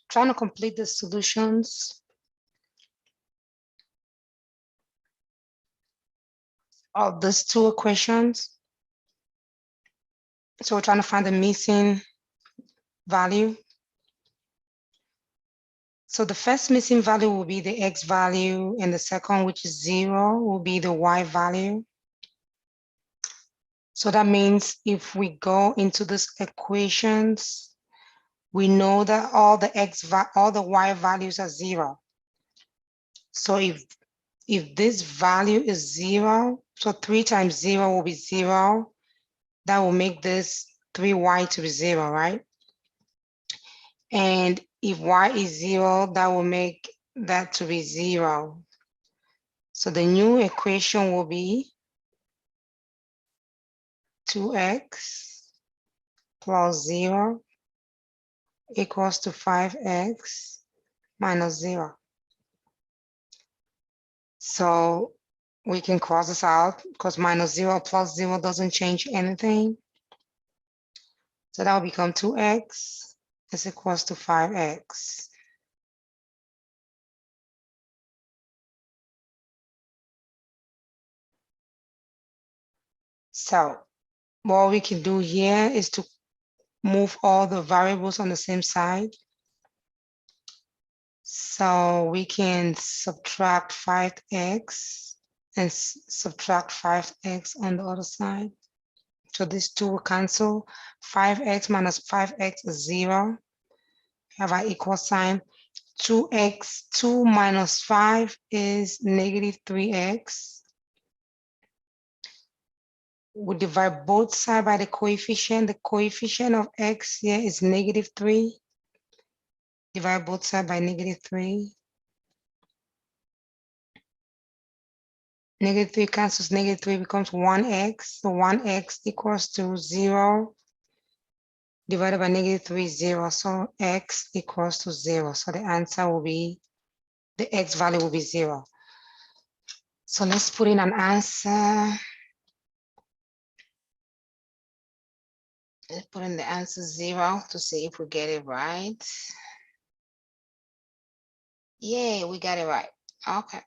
trying to complete the solutions of these two equations. So we're trying to find the missing value. So the first missing value will be the X value, and the second, which is 0, will be the Y value. So that means if we go into these equations, we know that all the Y values are 0. So if this value is 0, so 3 times 0 will be 0. That will make this 3Y to be 0, right? And if Y is 0, that will make that to be 0. So the new equation will be 2x plus 0 equals to 5x minus 0. So we can cross this out because minus 0 plus 0 doesn't change anything. So that will become 2x is equals to 5x. So what we can do here is to move all the variables on the same side. So we can subtract 5x and subtract 5x on the other side. So these two will cancel. 5x minus 5x is 0. Have our equal sign. 2x, 2 minus 5 is negative 3x. We divide both sides by the coefficient. The coefficient of x here is negative 3. Divide both sides by negative 3. Negative 3 cancels negative 3 becomes 1x. So 1x equals to 0 divided by negative 3 is 0. So x equals to 0. So the answer will be, the x value will be 0. So let's put in an answer. Let's put in the answer 0 to see if we get it right. Yay, we got it right. Okay.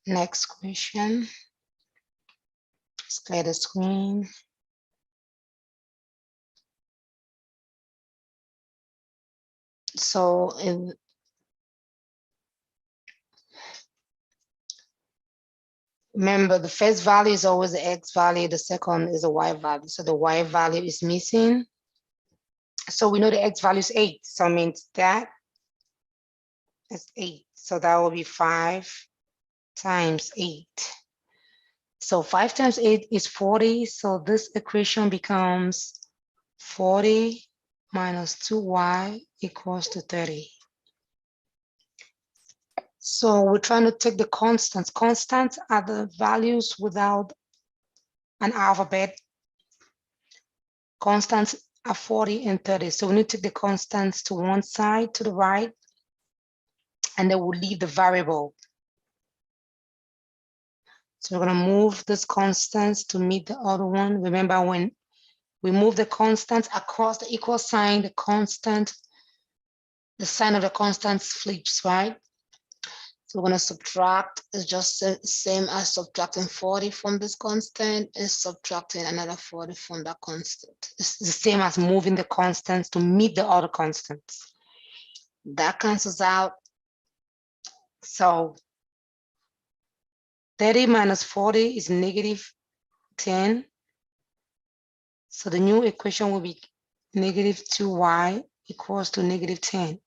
Next question. Let's clear the screen. So remember, the first value is always the X value, the second is the Y value. So the Y value is missing. So we know the X value is 8. So it means that is 8. So that will be 5 times 8. So 5 times 8 is 40. So this equation becomes 40 minus 2y equals to 30. So we're trying to take the constants. Constants are the values without an alphabet. Constants are 40 and 30. So we need to take the constants to one side, to the right, and then we'll leave the variable. So we're going to move this constants to meet the other one. Remember, when we move the constants across the equal sign, the constant, the sign of the constants flips, right? So we're going to subtract. It's just the same as subtracting 40 from this constant, is subtracting another 40 from that constant. It's the same as moving the constants to meet the other constants. That cancels out. So 30 minus 40 is negative 10. So the new equation will be negative 2y equals to negative 10.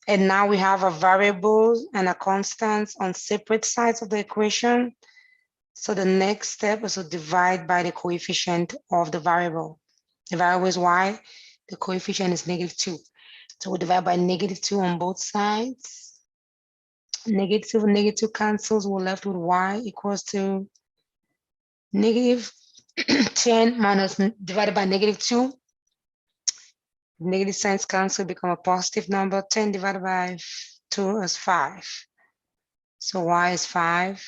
And now we have a variable and a constant on separate sides of the equation. So the next step is to divide by the coefficient of the variable. The variable is y, the coefficient is negative 2. So we divide by negative 2 on both sides. Negative and negative cancels, we're left with y equals to negative 10 minus divided by negative 2. Negative signs cancel, become a positive number. 10 divided by 2 is 5. So y is 5.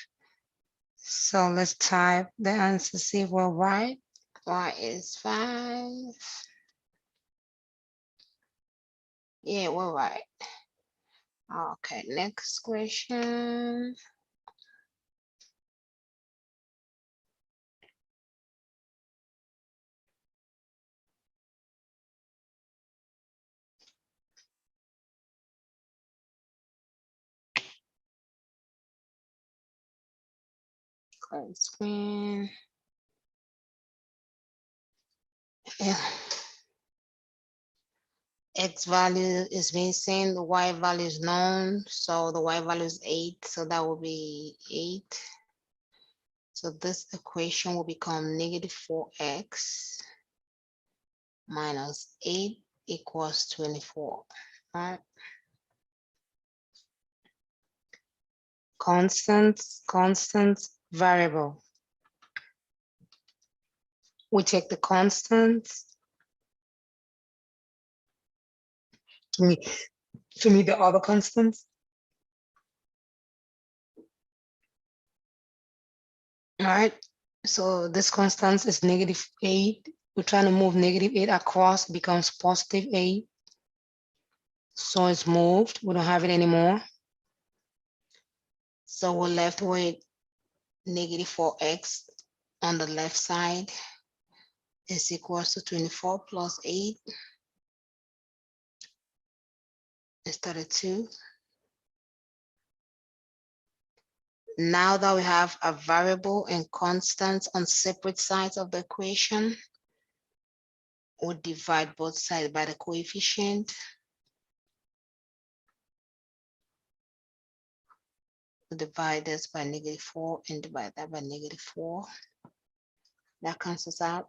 So let's type the answer, see if we're right. Y is 5. Yeah, we're right. Okay, next question. Clear screen. Yeah. X value is missing, the Y value is known, so the Y value is 8, so that will be 8. So this equation will become negative 4x minus 8 equals 24. Right? Constants, variable. We take the constants to meet the other constants. All right. So this constant is negative 8. We're trying to move negative 8 across, becomes positive 8. So it's moved. We don't have it anymore. So we're left with negative 4x on the left side is equals to 24 plus 8 is 32. Now that we have a variable and constants on separate sides of the equation, we'll divide both sides by the coefficient. We'll divide this by negative 4 and divide that by negative 4. That cancels out.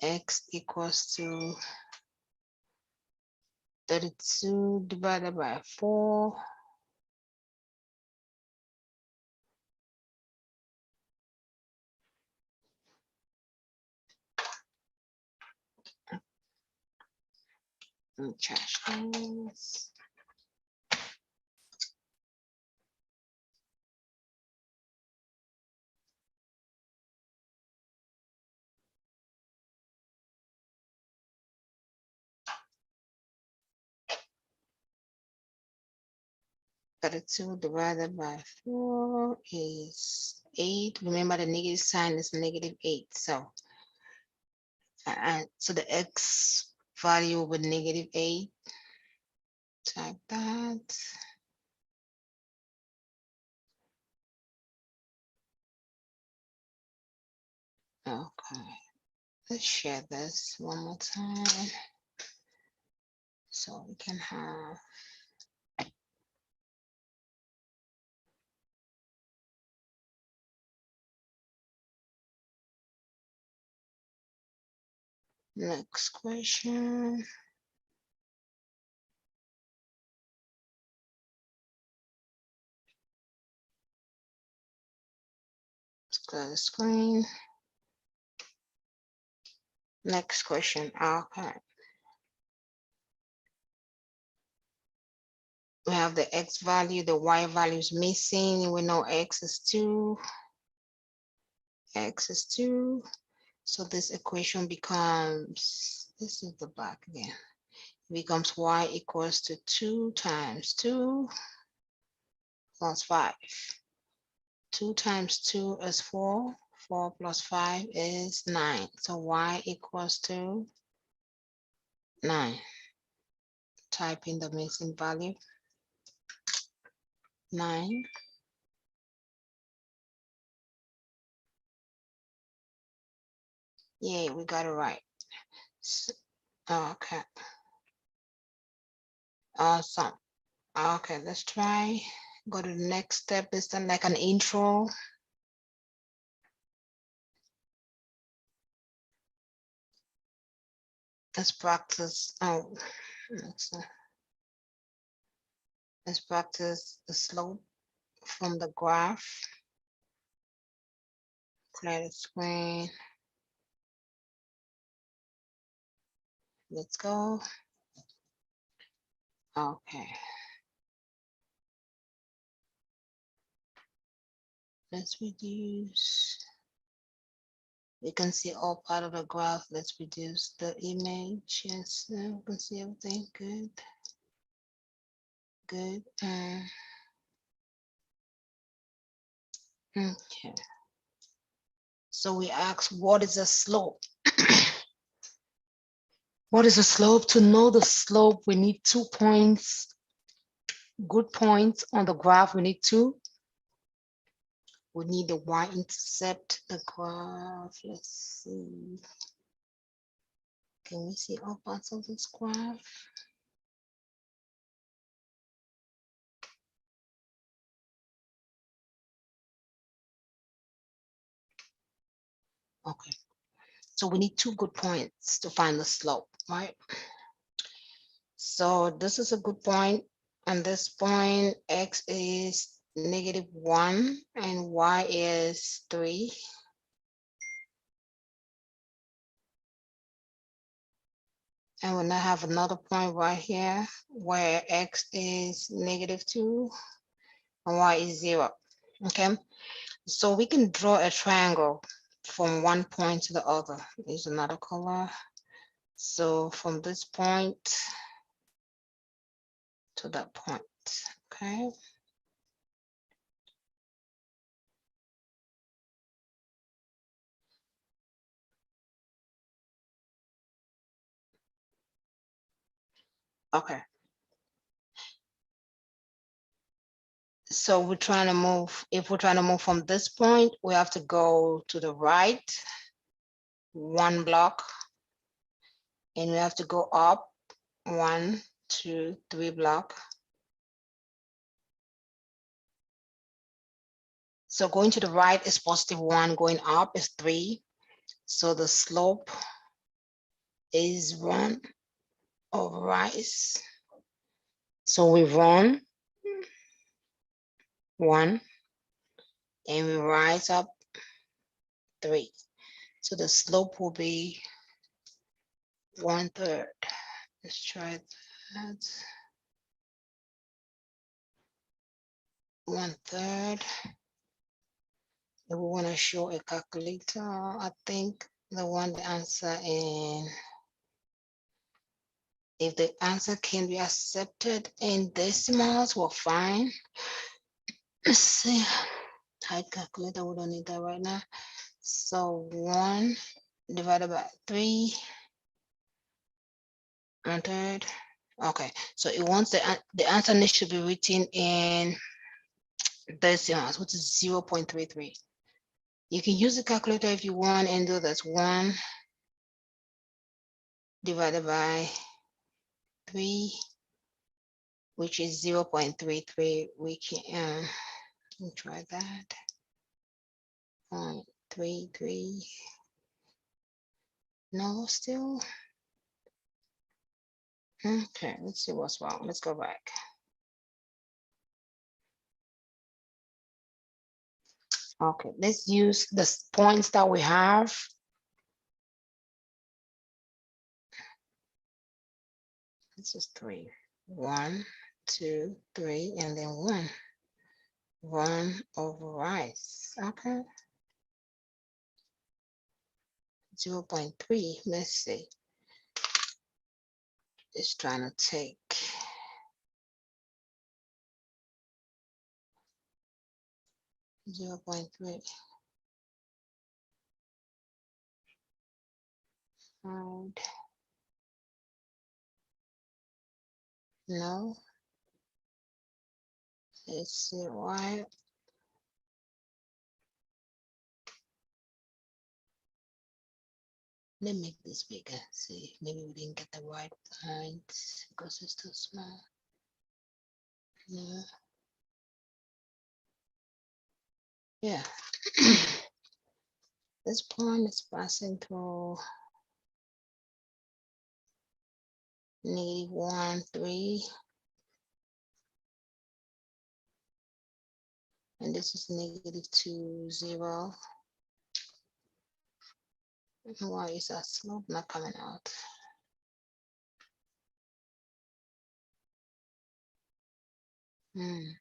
X equals to 32 divided by 4. Let me trash this. Thirty-two divided by 4 is 8. Remember the negative sign is negative 8. So so the x value with negative 8. Type that. Okay, let's share this one more time so we can have next question. Let's clear the screen. Next question. Okay. We have the x value, the y value is missing. We know x is 2. X is 2. So this equation becomes, this is the back again. It becomes y equals to 2 times 2 plus 5. 2 times 2 is 4. 4 plus 5 is 9. So y equals to 9. Type in the missing value. 9. Yay, we got it right. So, okay. Awesome. Okay, let's try. Go to the next step. This is like an intro. Let's practice. Oh, let's practice the slope from the graph. Clear the screen. let's go. Okay. Let's reduce. You can see all part of the graph. Let's reduce the image. Yes, now we can see everything. Good. Good. Okay. So we ask, what is the slope? What is the slope? To know the slope, we need 2 points, good points on the graph. We need 2. We need the y-intercept, the graph. Let's see. Can we see all parts of this graph? Okay. So we need 2 good points to find the slope, right? So this is a good point. And this point, x is -1 and y is 3. And we now have another point right here where x is -2 and y is 0. Okay, so we can draw a triangle from one point to the other. There's another color. So from this point to that point, okay. Okay. So we're trying to move, if we're trying to move from this point, we have to go to the right 1 block, and we have to go up 1, 2, 3 block. So going to the right is +1, going up is 3. So the slope is 1 over x. So we run 1 and we rise up 3. So the slope will be 1/3. Let's try that. 1/3. If we want to show a calculator, I think the one the answer in, if the answer can be accepted in decimals, we're fine. Let's see. Height calculator, we don't need that right now. So 1 divided by 3, 1/3. Okay, so it wants the answer needs to be written in decimals, which is 0.33. You can use the calculator if you want and do this. 1 divided by 3, which is 0.33. We can try that. 0.33. No, still. Okay, let's see what's wrong. Let's go back. Okay, let's use the points that we have. This is 3. 1, 2, 3, and then 1. 1 over x. Okay. 0.3. Let's see. It's trying to take 0.3. And no. Let's see why. Let me make this bigger. See, maybe we didn't get the right point because it's too small. No. Yeah. This point is passing through -1, 3. And this is -2, 0. Why is that slope not coming out? Mm.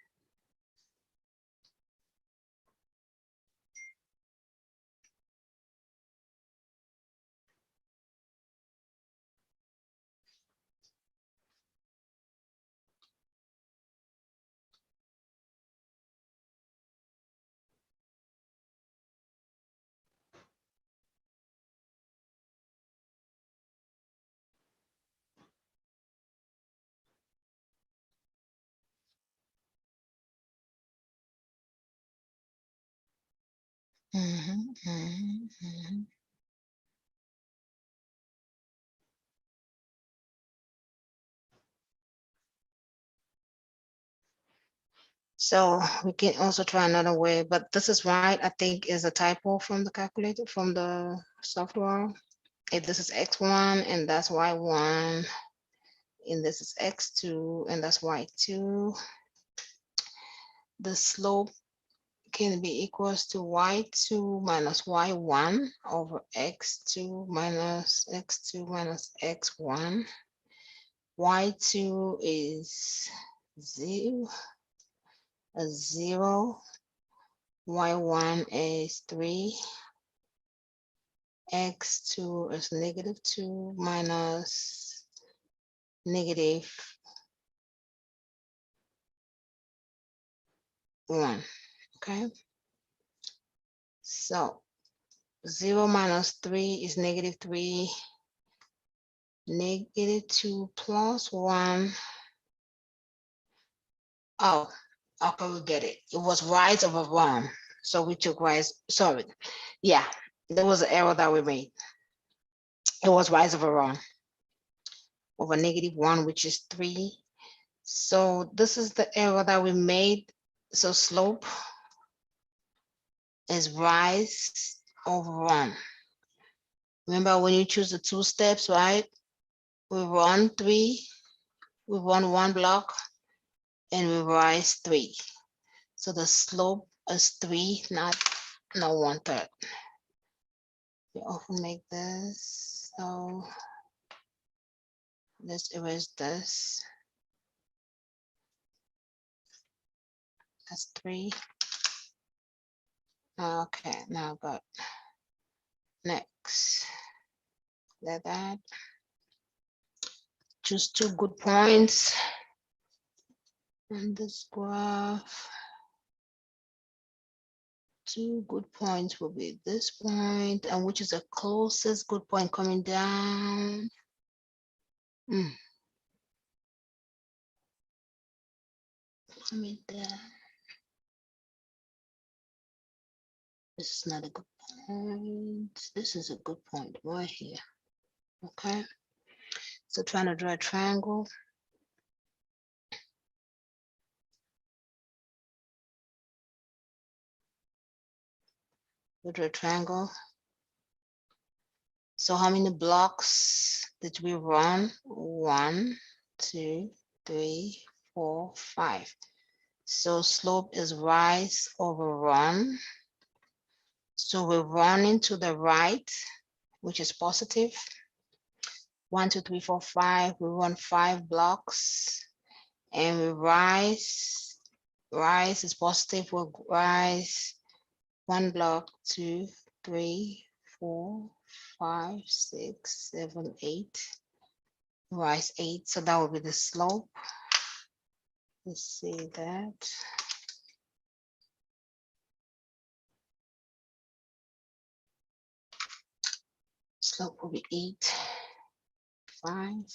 Mhm, mhm, mhm. So we can also try another way, but this is right. I think is a typo from the calculator, from the software. If this is x1 and that's y1, and this is x2 and that's y2, the slope can be equals to y2 minus y1 over x2 minus x2 minus x1. Y2 is 0, a 0. Y1 is 3. X2 is -2 minus -1. Okay, so 0 minus 3 is -3. -2 plus 1. Oh, okay, we get it. It was rise over 1. So we took rise. Sorry. Yeah, there was an error that we made. It was rise over 1 over -1, which is 3. So this is the error that we made. So slope is rise over 1. Remember when you choose the 2 steps, right? We run 3, we run 1 block, and we rise 3. So the slope is 3, not 1/3. We often make this. So let's erase this. That's 3. Okay, now got next. Let that. Choose 2 good points on this graph. 2 good points will be this point, and which is the closest good point coming down. Coming down. This is not a good point. This is a good point right here. Okay. So trying to draw a triangle. We draw a triangle. So how many blocks did we run? 1, 2, 3, 4, 5. So slope is rise over run. So we're running to the right, which is positive. 1, 2, 3, 4, 5. We run 5 blocks, and we rise. Rise is positive. We'll rise 1 block, 2, 3, 4, 5, 6, 7, 8. Rise 8. So that will be the slope. Let's see that. Slope will be 8, 5.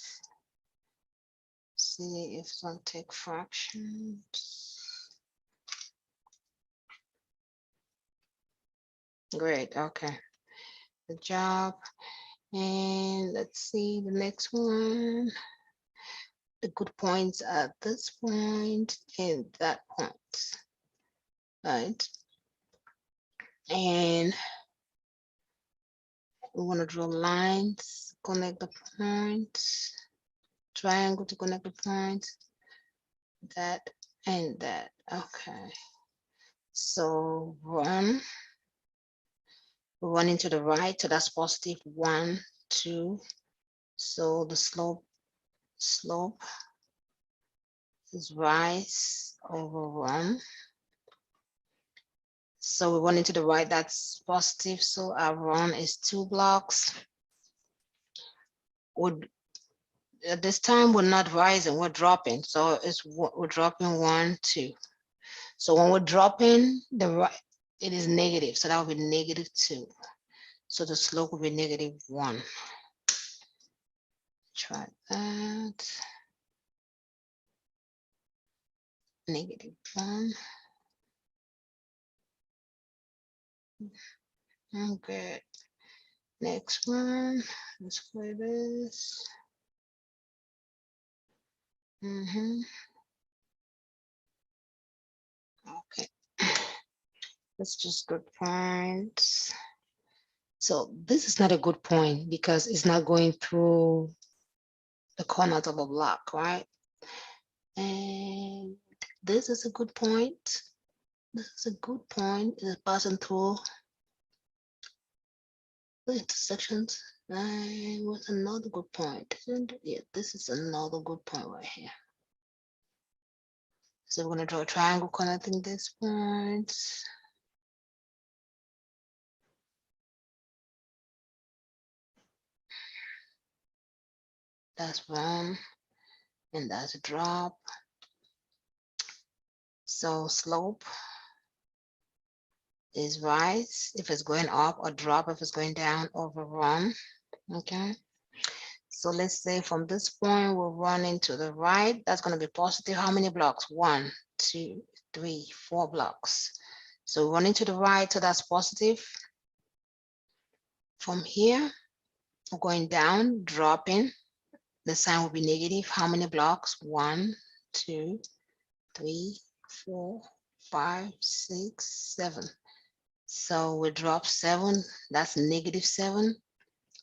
See if it's going to take fractions. Great. Okay. Good job. And let's see the next one. The good points at this point and that point. Right. And we want to draw lines, connect the points, triangle to connect the points, that and that. Okay. So run into the right. So that's positive 1, 2. So the slope is rise over run. So we run into the right, that's positive. So our run is 2 blocks. Would at this time we're not rising, we're dropping. So we're dropping 1, 2. So when we're dropping the right, it is negative. So that would be -2. So the slope will be -1. Try that. -1. Okay. Next one. Let's play this. Okay. Let's just good points. So this is not a good point because it's not going through the corners of a block, right? And this is a good point. This is a good point. It's passing through the intersections. And what's another good point? And yeah, this is another good point right here. So we're going to draw a triangle connecting these points. That's one, and that's a drop. So slope is rise if it's going up, or drop if it's going down, over run. Okay. So let's say from this point we're running to the right. That's going to be positive. How many blocks? 1, 2, 3, 4 blocks. So running to the right, so that's positive. From here, we're going down, dropping. The sign will be negative. How many blocks? 1, 2, 3, 4, 5, 6, 7. So we drop 7. That's -7.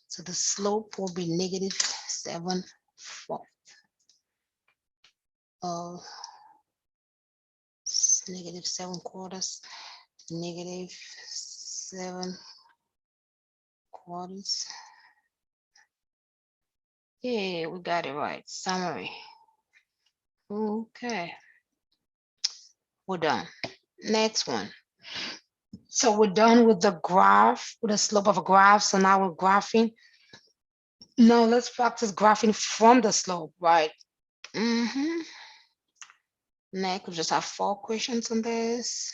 So the slope will be -7 4. -7/4, -7/4. Yeah, we got it right. Summary. Okay, we're done. Next one. So we're done with the graph, with the slope of a graph. So now we're graphing. Now let's practice graphing from the slope, right? Next, we just have 4 questions on this.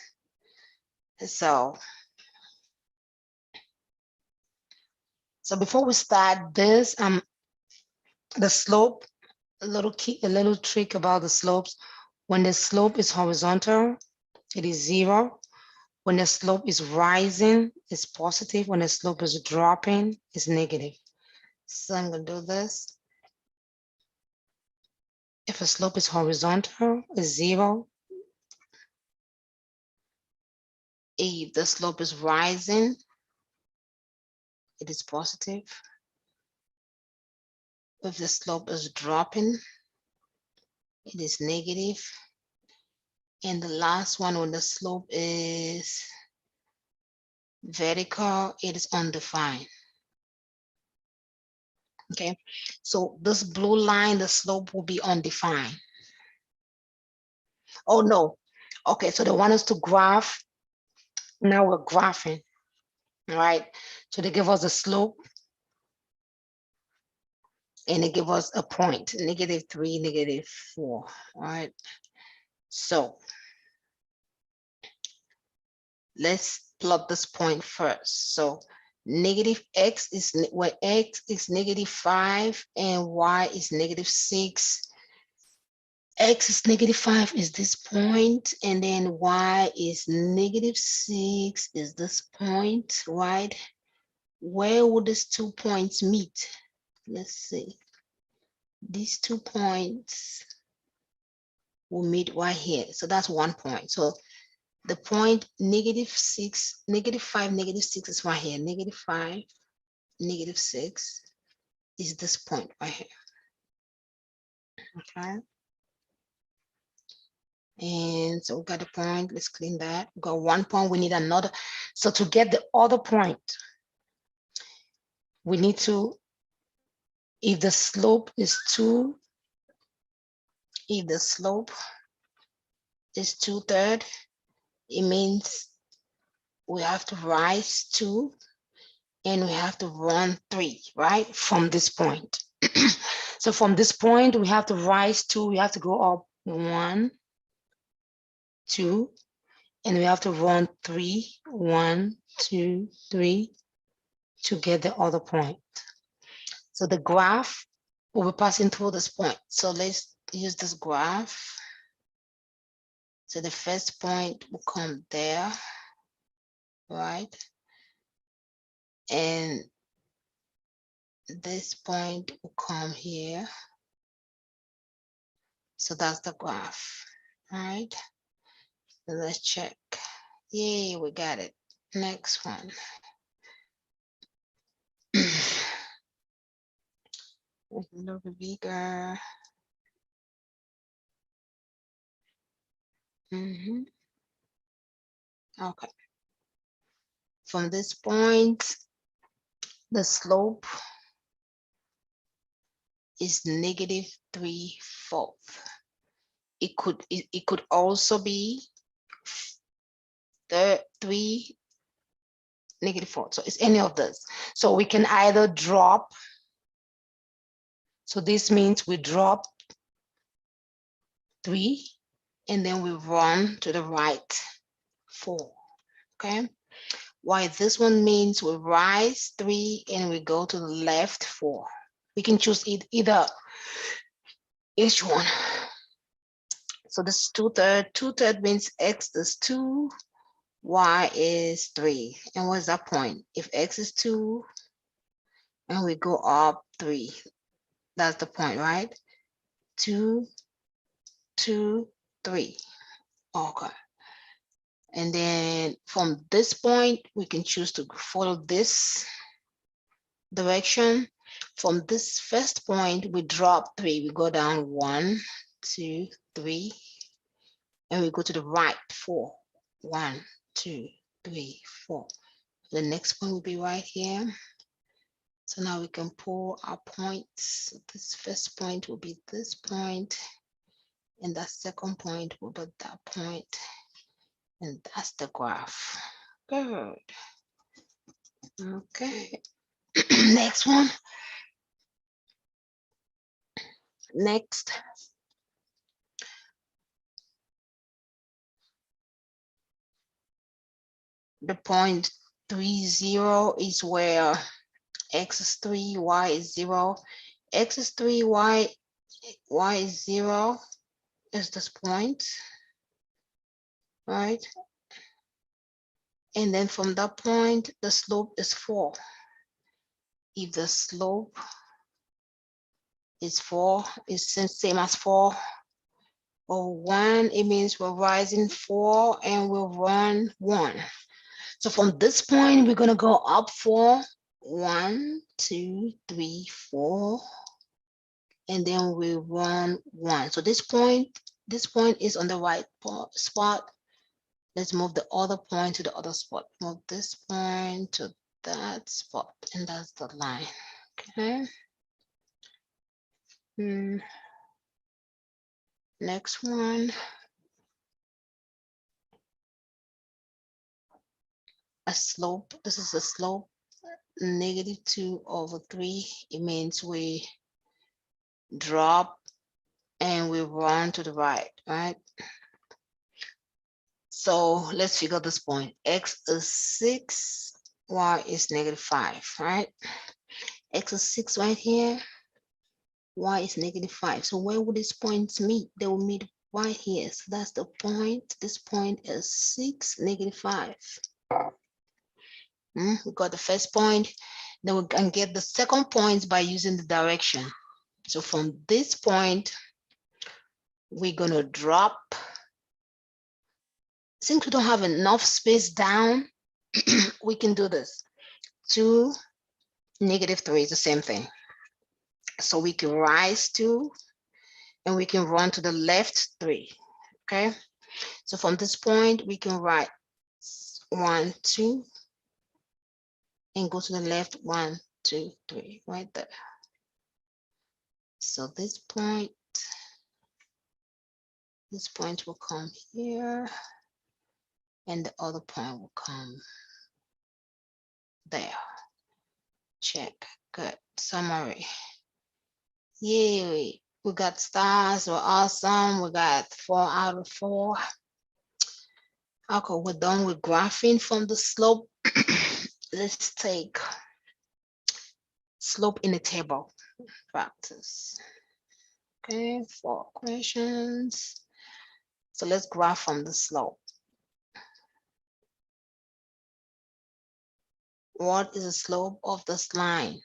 So before we start this, the slope, a little trick about the slopes. When the slope is horizontal, it is 0. When the slope is rising, it's positive. When the slope is dropping, it's negative. So I'm going to do this. If a slope is horizontal, it's 0. If the slope is rising, it is positive. If the slope is dropping, it is negative. And the last one, when the slope is vertical, it is undefined. Okay, so this blue line, the slope will be undefined. Oh no, okay, so they want us to graph. Now we're graphing, right? So they give us a slope and they give us a point, -3, -4, all right? So let's plot this point first. So -x is where x is -5 and y is -6. X is -5 is this point, and then y is -6 is this point, right? Where would these 2 points meet? Let's see. These 2 points will meet right here. So that's 1 point. So the point -6, -5, -6 is right here. -5, -6 is this point right here. Okay. And so we got a point. Let's clean that. We got 1 point. We need another. So to get the other point, we need to, if the slope is 2, If the slope is 2/3, it means we have to rise 2 and we have to run 3, right? From this point. So from this point, we have to rise 2, we have to go up 1, 2, and we have to run 3, 1, 2, 3 to get the other point. So the graph will be passing through this point. So let's use this graph. So the first point will come there, right? And this point will come here. So that's the graph, right? So let's check. Yay, we got it. Next one. A little bit bigger. Okay. From this point, the slope is -3/4. It could also be 3 -4. So it's any of this. So we can either drop. So this means we drop 3 and then we run to the right 4. Okay. While this one means we rise 3 and we go to the left 4. We can choose either each one. So this is 2/3. 2/3 means x is 2, y is 3. And what's that point? If x is 2 and we go up 3, that's the point, right? 2, 2, 3. Okay. And then from this point, we can choose to follow this direction. From this first point, we drop 3. We go down 1, 2, 3, and we go to the right 4. 1, 2, 3, 4. The next point will be right here. So now we can pull our points. This first point will be this point, and that second point will be that point, and that's the graph. Good. Okay. Next one. Next. The point 30 is where x is 3, y is 0. X is 3, y is 0 is this point, right? And then from that point, the slope is 4. If the slope is 4, it's the same as 4 or 1, it means we're rising 4 and we'll run 1. So from this point, we're going to go up 4. 1, 2, 3, 4. And then we run 1. So this point is on the right spot. Let's move the other point to the other spot. Move this point to that spot, and that's the line. Okay. Next one. A slope. This is a slope. -2/3. It means we drop and we run to the right, right? So let's figure this point. X is 6, y is -5, right? X is 6 right here, y is -5. So where would these points meet? They will meet right here. So that's the point. This point is 6, -5. We got the first point. Then we can get the second point by using the direction. So from this point, we're going to drop. Since we don't have enough space down, we can do this. 2, -3 is the same thing. So we can rise 2 and we can run to the left 3. Okay. So from this point, we can write 1, 2 and go to the left 1, 2, 3 right there. So this point This point will come here, and the other point will come there. Check. Good. Summary. Yay. We got stars. We're awesome. We got 4 out of 4. Okay, we're done with graphing from the slope. Let's take slope in the table practice. Okay, 4 questions. So let's graph from the slope. What is the slope of this line?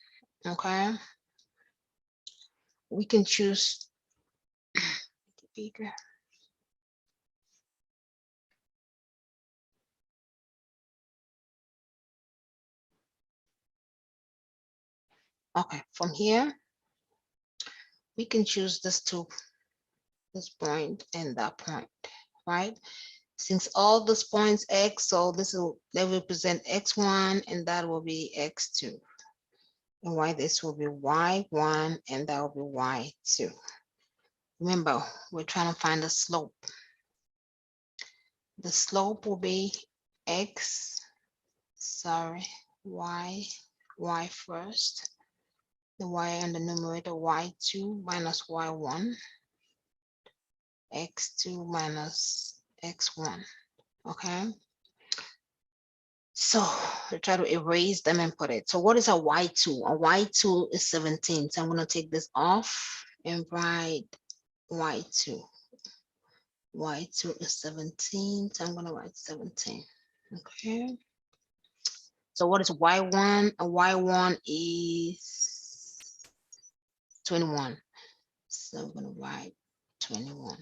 Okay, we can choose bigger. Okay, from here we can choose this point and that point, right? Since all these points x, so this will they represent x1 and that will be x2. And y this will be y1 and that will be y2. Remember, we're trying to find the slope. The slope will be y first. The y and the numerator y2 minus y1, x2 minus x1. Okay. So we try to erase them and put it. So what is a y2? A y2 is 17. So I'm going to take this off and write y2. Y2 is 17. So I'm going to write 17. Okay. So what is y1? A y1 is 21. So I'm going to write 21.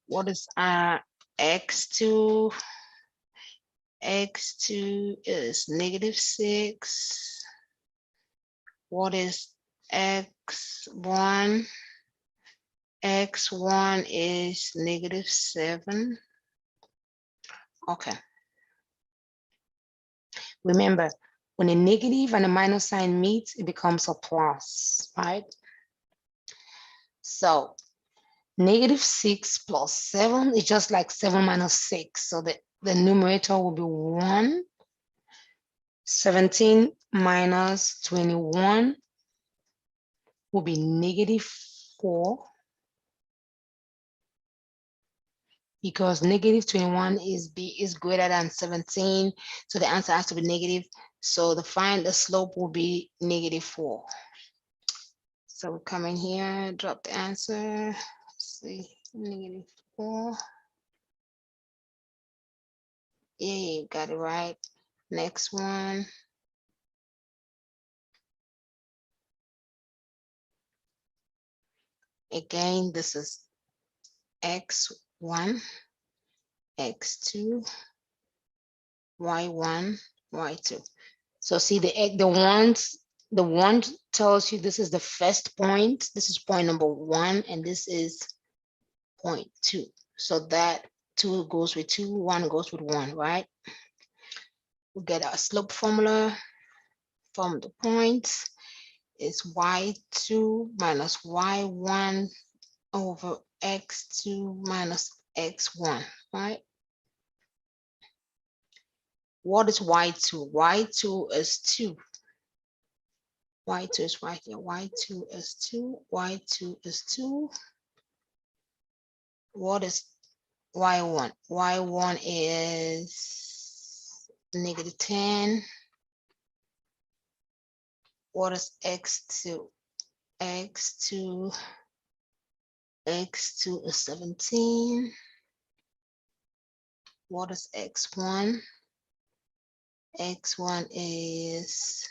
What is x2? X2 is -6. What is x1? X1 is -7. Okay. Remember, when a negative and a minus sign meets, it becomes a plus, right? So -6 plus 7 is just like 7 minus 6. So the numerator will be 1. 17 minus 21 will be -4, because -21 is greater than 17. So the answer has to be negative. So the slope will be -4. So we come in here, drop the answer. Let's see, -4. Yeah, you got it right. Next one. Again, this is x1, x2, y1, y2. So see the one tells you this is the first point. This is point number 1, and this is point 2. So that 2 goes with 2, 1 goes with 1, right? We get our slope formula from the points. It's y2 minus y1 over x2 minus x1, right? What is y2? Y2 is 2. Y2 is right here. Y2 is 2. Y2 is 2. What is y1? Y1 is -10. What is x2? X2 is 17. What is x1? X1 is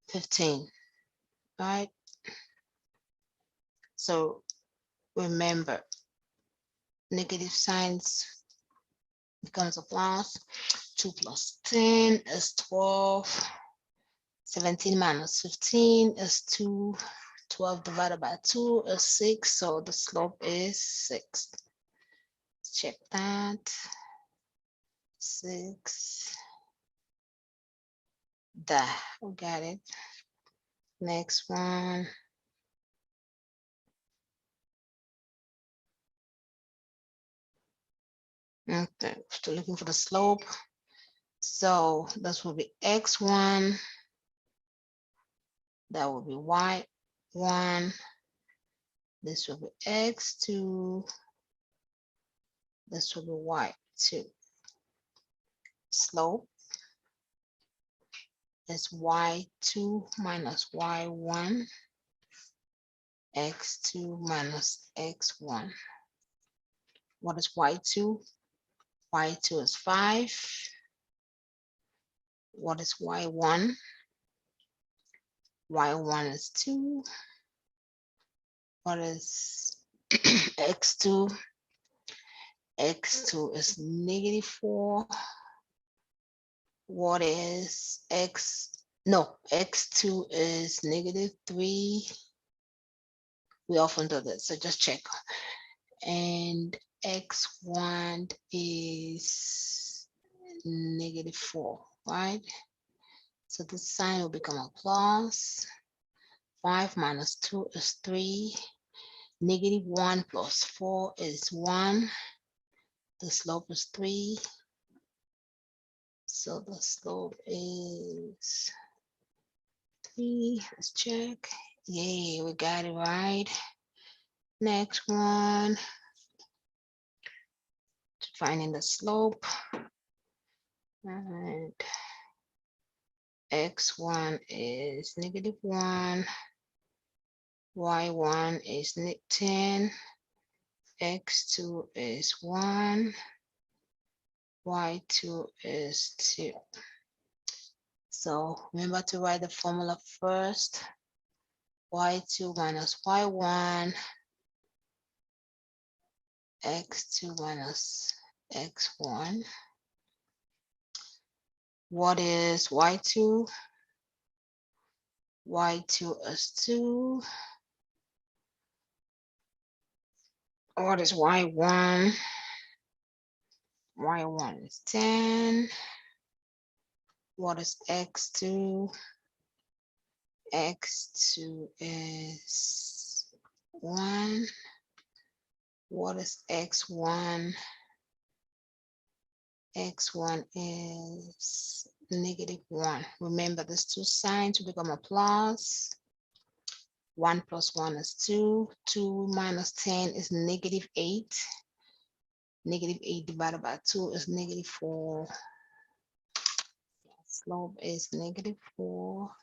15, right? So remember, negative signs becomes a plus. 2 plus 10 is 12. 17 minus 15 is 2. 12 divided by 2 is 6. So the slope is 6. Check that. 6. There, we got it. Next one. Okay, still looking for the slope. So this will be x1, that will be y1, this will be x2, this will be y2. Slope is y2 minus y1, x2 minus x1. What is y2? Y2 is 5. What is y1? Y1 is 2. What is x2? X2 is -4. What is x2 is -3. We often do this, so just check. And x1 is -4, right? So the sign will become a plus. 5 minus 2 is 3. -1 plus 4 is 1. The slope is 3. So the slope is 3. Let's check. Yay, we got it right. Next one. Finding the slope. And x1 is -1. Y1 is 10. X2 is 1. Y2 is 2. So remember to write the formula first. Y2 minus Y1, X2 minus X1. What is Y2? Y2 is 2. What is Y1? Y1 is 10. What is X2? X2 is 1. What is X1? X1 is -1. Remember, these two signs will become a plus. 1 plus 1 is 2. 2 minus 10 is -8. -8 divided by 2 is -4. Slope is -4.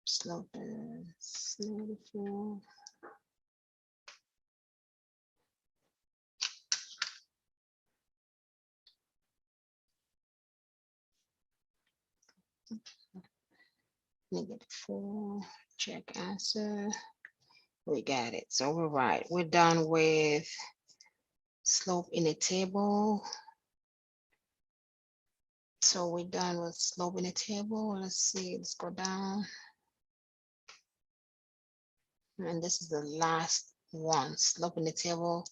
Slope is -4. -4. Check answer. We got it. So we're right. We're done with slope in a table. So we're done with slope in a table. Let's see. Let's go down. And this is the last one, slope in the table.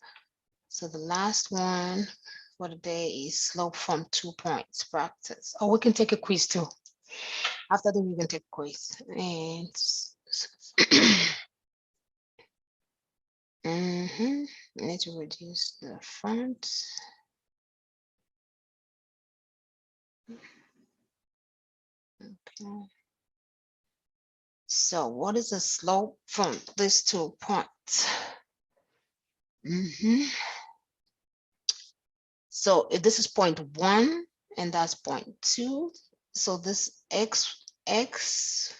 So the last one for the day is slope from 2 points practice. Oh, we can take a quiz too. After that, we can take a quiz. And need to reduce the font. Okay. So what is the slope from these 2 points? So if this is point 1 and that's point 2, so this x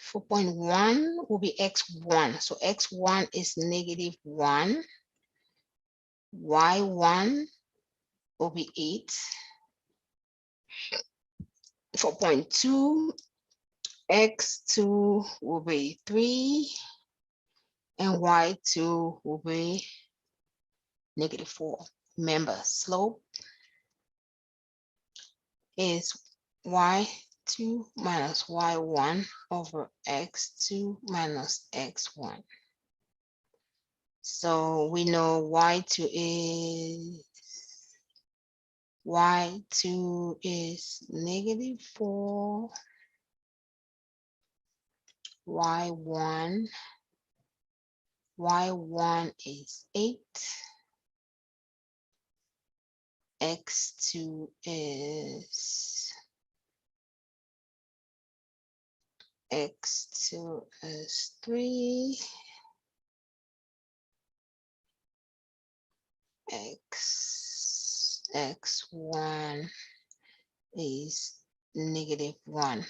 for point 1 will be x1. So x1 is -1. Y1 will be 8. For point 2, x2 will be 3. And y2 will be -4. Remember, slope is y2 minus y1 over x2 minus x1. So we know y2 is -4. Y1 y1 is 8, x2 is 3, x1 is -1,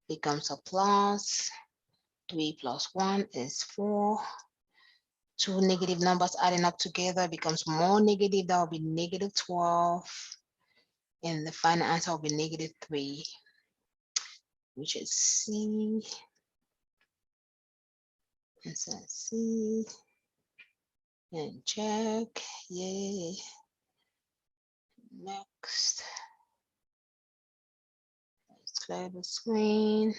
becomes a plus. 3 plus 1 is 4. Two negative numbers adding up together becomes more negative. That will be -12. And the final answer will be -3, which is C. Answer C. And check. Yay. Next. Let's clear the screen.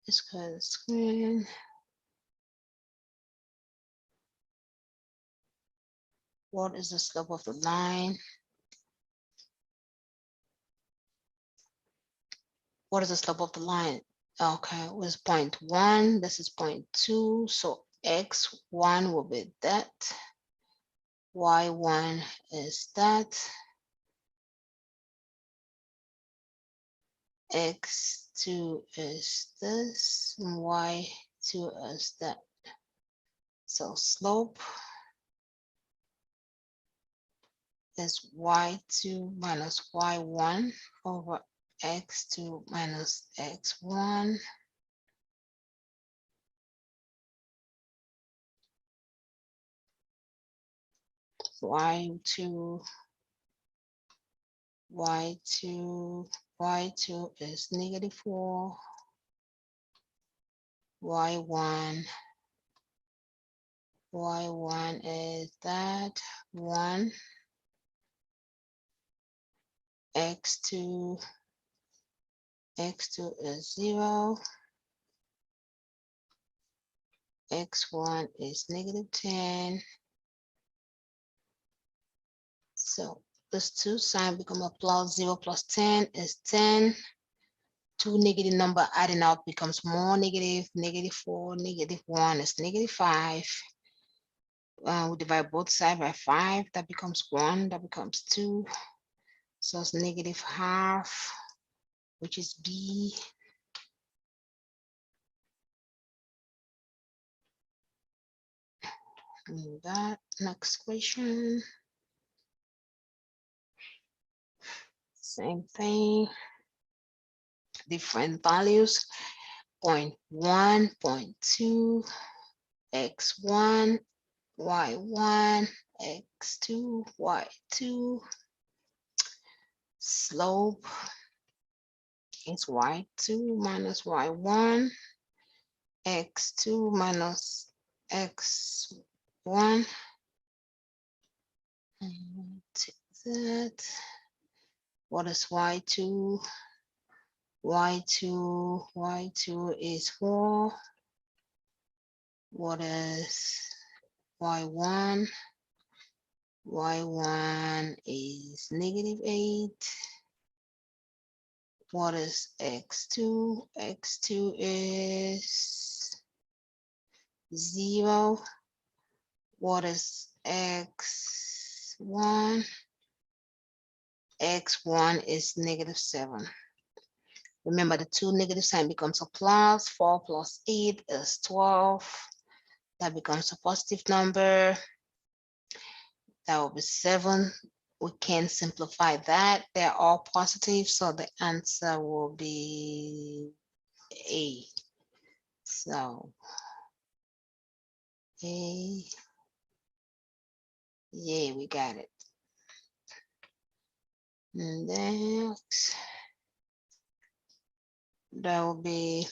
Let's clear the screen. What is the slope of the line? What is the slope of the line? Okay, it was 0.1. This is 0.2. So x1 will be that. Y1 is that. X2 is this. And Y2 is that. So slope is y2 minus y1 over x2 minus x1. y2 is -4. y1 is that 1. x2 is 0. x1 is -10. So this 2 sign become a plus. 0 plus 10 is 10. Two negative number adding up becomes more negative. -4, -1 is -5. We divide both sides by 5. That becomes 1. That becomes 2. So it's -½ which is B. And that next question. Same thing. Different values. 0.1, 0.2, x1, y1, x2, y2. Slope is y2 minus y1, x2 minus x1. Take that. What is y2? y2 is 4. What is y1? y1 is -8. What is x2? x2 is 0. What is x1? x1 is -7. Remember, the two negative sign becomes a plus. 4 plus 8 is 12. That becomes a positive number. That will be 7. We can simplify that. They're all positive, so the answer will be A. So A, yeah, we got it. And next, that will be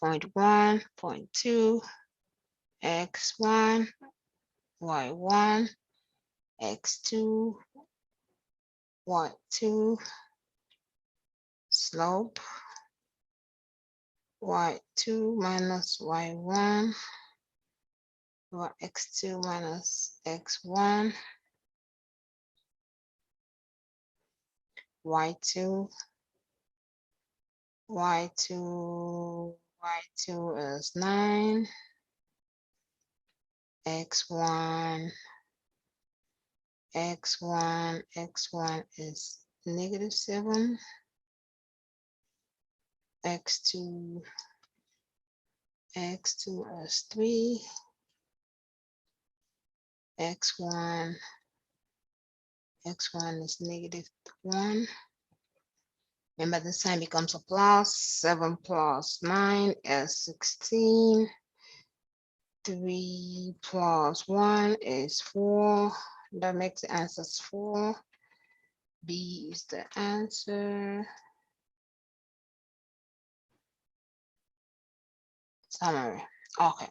0.1, 0.2, x1, y1, x2, y2, slope, y2 minus y1, or x2 minus x1, y2 is 9, x1 is -7, x2 is 3, x1 is -1. Remember, this sign becomes a plus. 7 plus 9 is 16. 3 plus 1 is 4. That makes the answer 4. B is the answer. Summary. Okay.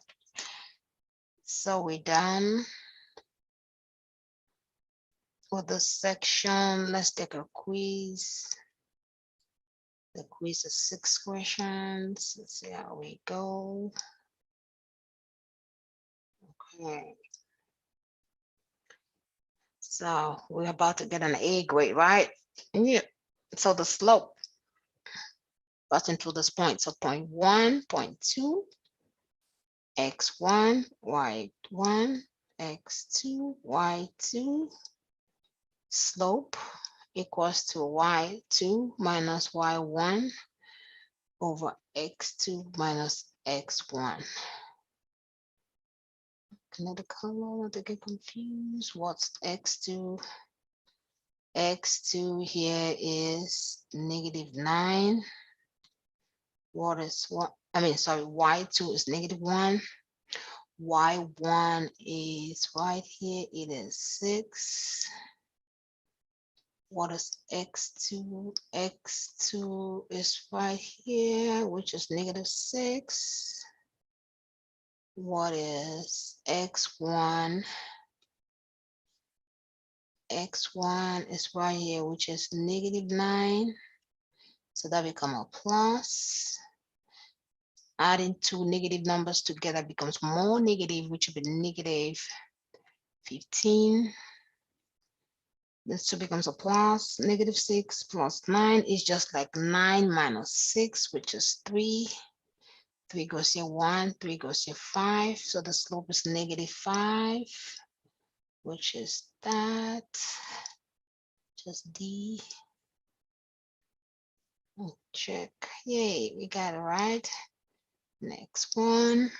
So we're done with this section. Let's take a quiz. The quiz is 6 questions. Let's see how we go. Okay. So we're about to get an A grade, right? Yeah. So the slope passing through this point. So point 1, point 2, x1, y1, x2, y2. Slope equals to y2 minus y1 over x2 minus x1. Another color to get confused. What's x2? X2 here is -9. What is what? I mean, sorry, y2 is -1. Y1 is right here. It is 6. What is x2? X2 is right here, which is -6. What is x1? X1 is right here, which is -9. So that become a plus. Adding two negative numbers together becomes more negative, which will be -15. This two becomes a plus. -6 plus 9 is just like 9 minus 6, which is 3. 3 goes here 1, 3 goes here 5. So the slope is -5, which is that. Just D. Check. Yay, we got it right. Next one.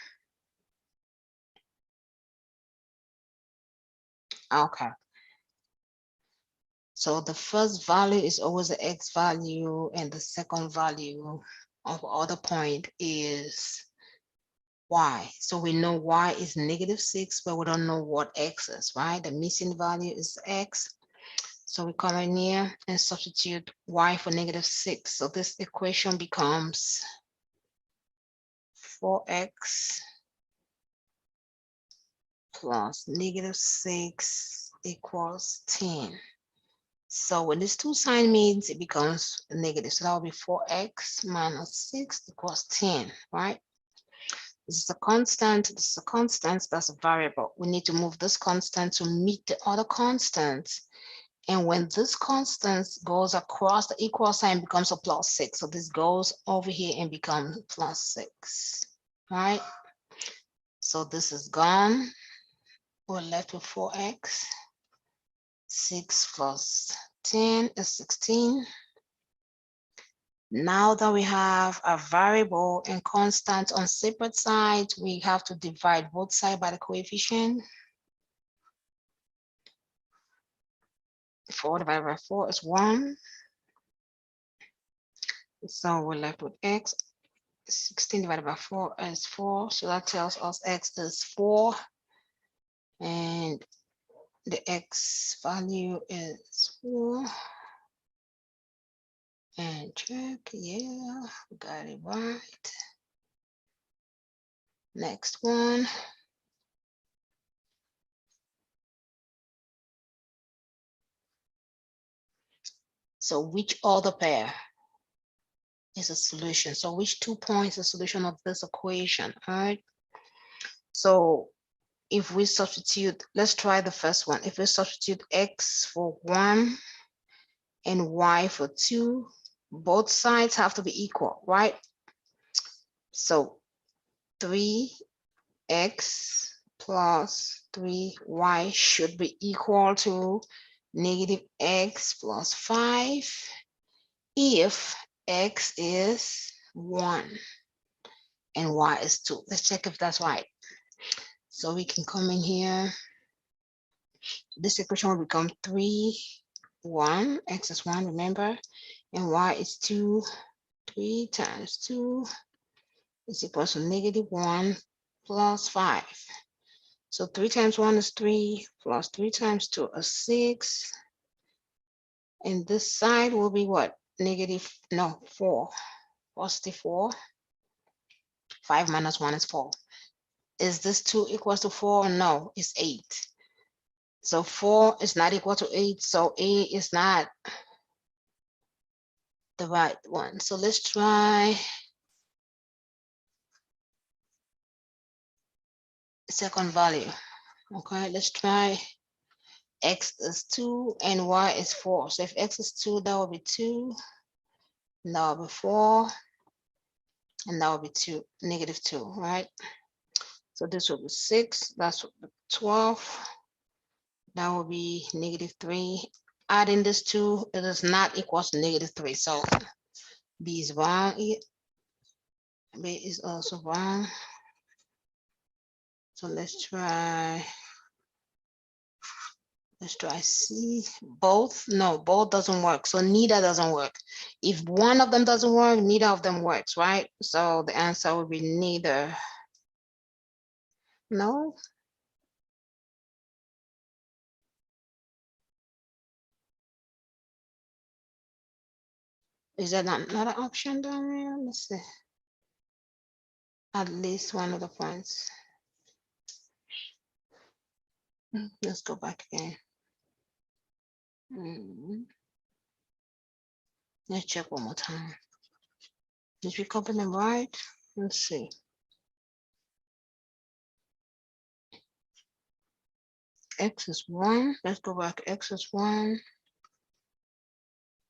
Okay. So the first value is always the x value, and the second value of other point is y. So we know y is -6, but we don't know what x is, right? The missing value is x. So we come in here and substitute y for -6. So this equation becomes 4x plus -6 equals 10. So when this two sign means, it becomes negative. So that will be 4x minus 6 equals 10, right? This is a constant, this is a constant, that's a variable. We need to move this constant to meet the other constants. And when this constant goes across the equal sign, becomes a +6. So this goes over here and becomes +6, right? So this is gone. We're left with 4x. 6 plus 10 is 16. Now that we have a variable and constant on separate sides, we have to divide both sides by the coefficient. 4 divided by 4 is 1. So we're left with x. 16 divided by 4 is 4. So that tells us x is 4. And the x value is 4. And check, yeah, we got it right. Next one. So which other pair is a solution? So which 2 points is a solution of this equation? All right. So if we substitute, let's try the first one. If we substitute x for 1 and y for 2. Both sides have to be equal, right? So 3x plus 3y should be equal to negative x plus 5 if x is 1 and y is 2. Let's check if that's right. So we can come in here. This equation will become 3, 1, x is 1, remember, and y is 2. 3 times 2 is equal to negative 1 plus 5. So 3 times 1 is 3, plus 3 times 2 is 6. And this side will be what? Negative, no, 4. Positive 4. 5 minus 1 is 4. Is this 2 equals to 4? No, it's 8. So 4 is not equal to 8, so A is not the right one. So let's try second value. Okay, let's try x is 2 and y is 4. So if x is 2, that will be 2, and that will be 4, and that will be 2, negative 2, right? So this will be 6, that's 12, that will be negative 3. Adding this 2, it is not equal to negative 3. So B is wrong. B is also wrong. So let's try C. Both? No, both doesn't work. So neither doesn't work. If one of them doesn't work, neither of them works, right? So the answer would be neither. No? Is that not another option down there? Let's see. At least one of the points. Let's go back again. Let's check one more time. Did we copy them right? Let's see. X is 1. Let's go back. X is 1.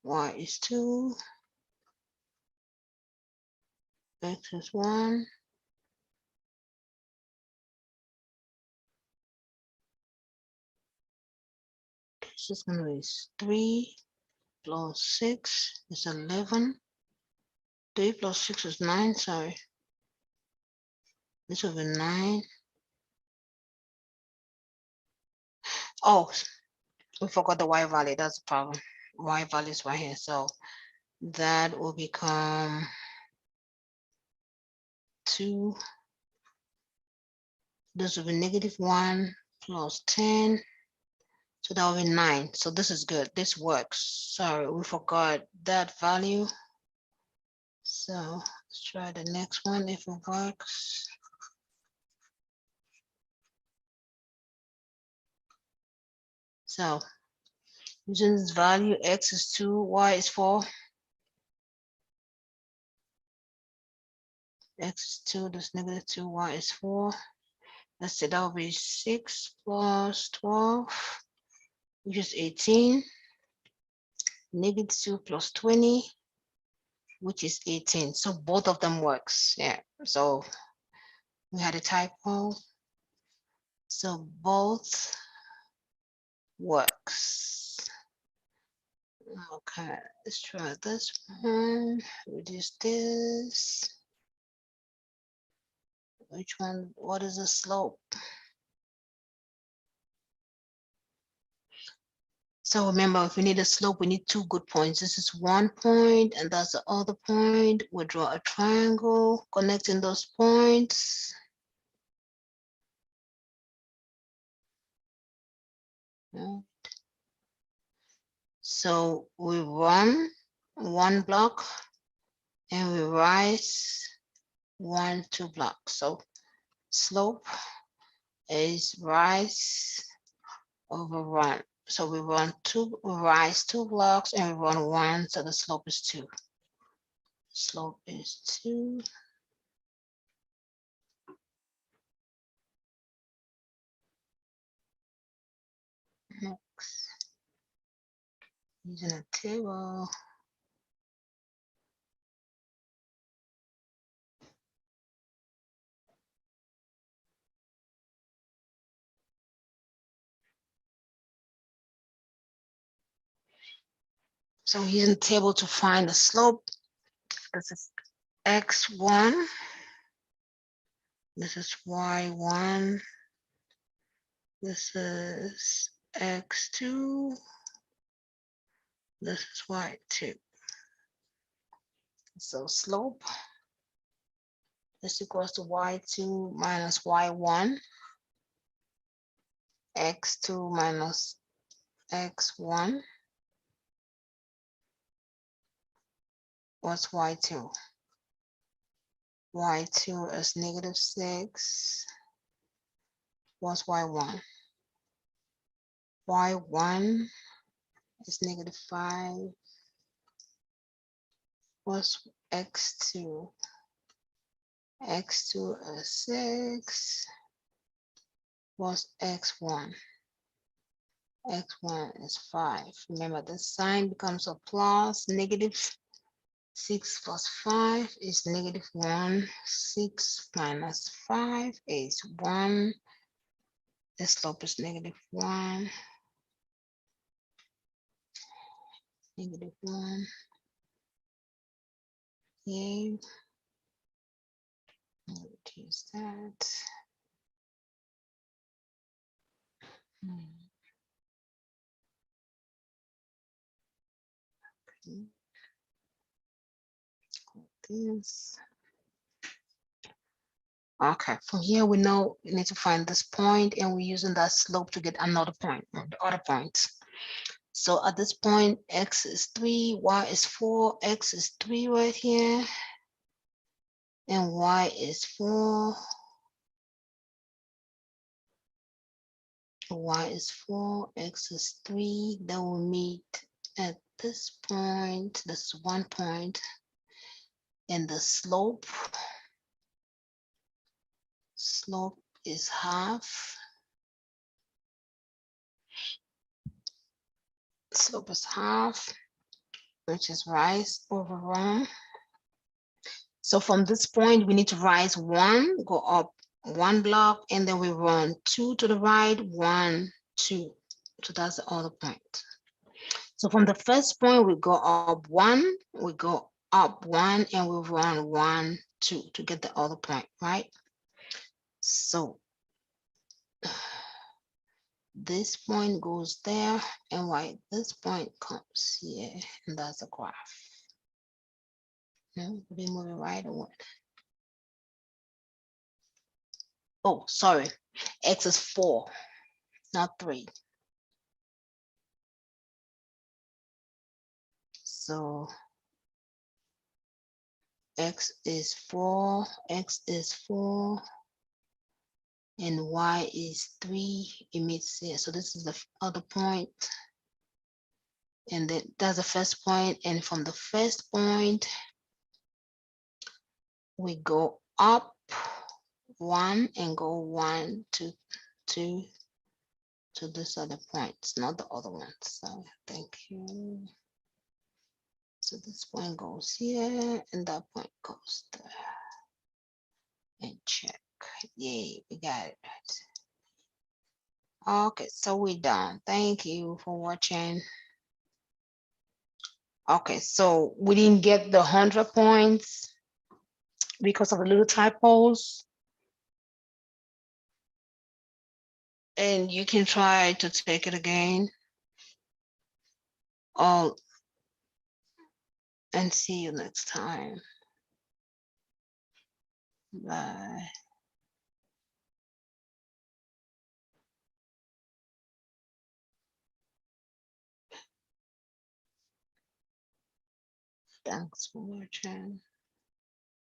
Y is 2. X is 1. This is going to be 3 plus 6 is 11. 3 plus 6 is 9. Sorry. This will be 9. Oh, we forgot the y value. That's the problem. Y value is right here. So that will become 2. This will be negative 1 plus 10. So that will be 9. So this is good. This works. Sorry, we forgot that value. So let's try the next one if it works. So using this value, x is 2, y is 4. X is 2, that's negative 2, y is 4. Let's say that will be 6 plus 12, which is 18. Negative 2 plus 20, which is 18. So both of them works. Yeah. So we had a typo. So both works. Okay, let's try this one. Reduce this. Which one? What is the slope? So remember, if we need a slope, we need 2 good points. This is 1 point, and that's the other point. We draw a triangle connecting those points. Yeah. So we run 1 block and we rise 1, 2 blocks. So slope is rise over run. So we rise 2 blocks and we run 1, so the slope is 2. Slope is 2. Next. using a table. So using the table to find the slope. This is x1. This is y1. This is x2. This is y2. So slope is equals to y2 minus y1, x2 minus x1. What's y2? Y2 is -6. What's y1? Y1 is -5. What's x2? X2 is 6. What's x1? X1 is 5. Remember, the sign becomes a plus. -6 plus 5 is -1. 6 minus 5 is 1. The slope is -1. -1. Yay. Reduce that. Okay. This. Okay, from here we know we need to find this point, and we're using that slope to get another point, the other point. So at this point, x is 3, y is 4, x is 3 right here, and y is 4. Y is 4, x is 3. Then we meet at this point. This is 1 point, and the slope is half. Slope is half, which is rise over run. So from this point, we need to rise 1, go up 1 block, and then we run 2 to the right, 1, 2. So that's the other point. So from the first point, we go up 1, we go up 1, and we run 1, 2 to get the other point, right? So this point goes there, and why this point comes here, and that's the graph. No, we move it right or what? Oh, sorry, x is 4, not 3. So x is 4, and y is 3. It meets here. So this is the other point, and then that's the first point. And from the first point, we go up 1 and go 1 to 2 to this other point. It's not the other one. So thank you. So this point goes here, and that point goes there. And check. Yay, we got it. Okay, so we're done. Thank you for watching. Okay, so we didn't get the 100 points because of the little typos. And you can try to take it again. Oh, and see you next time. Bye. Thanks for watching.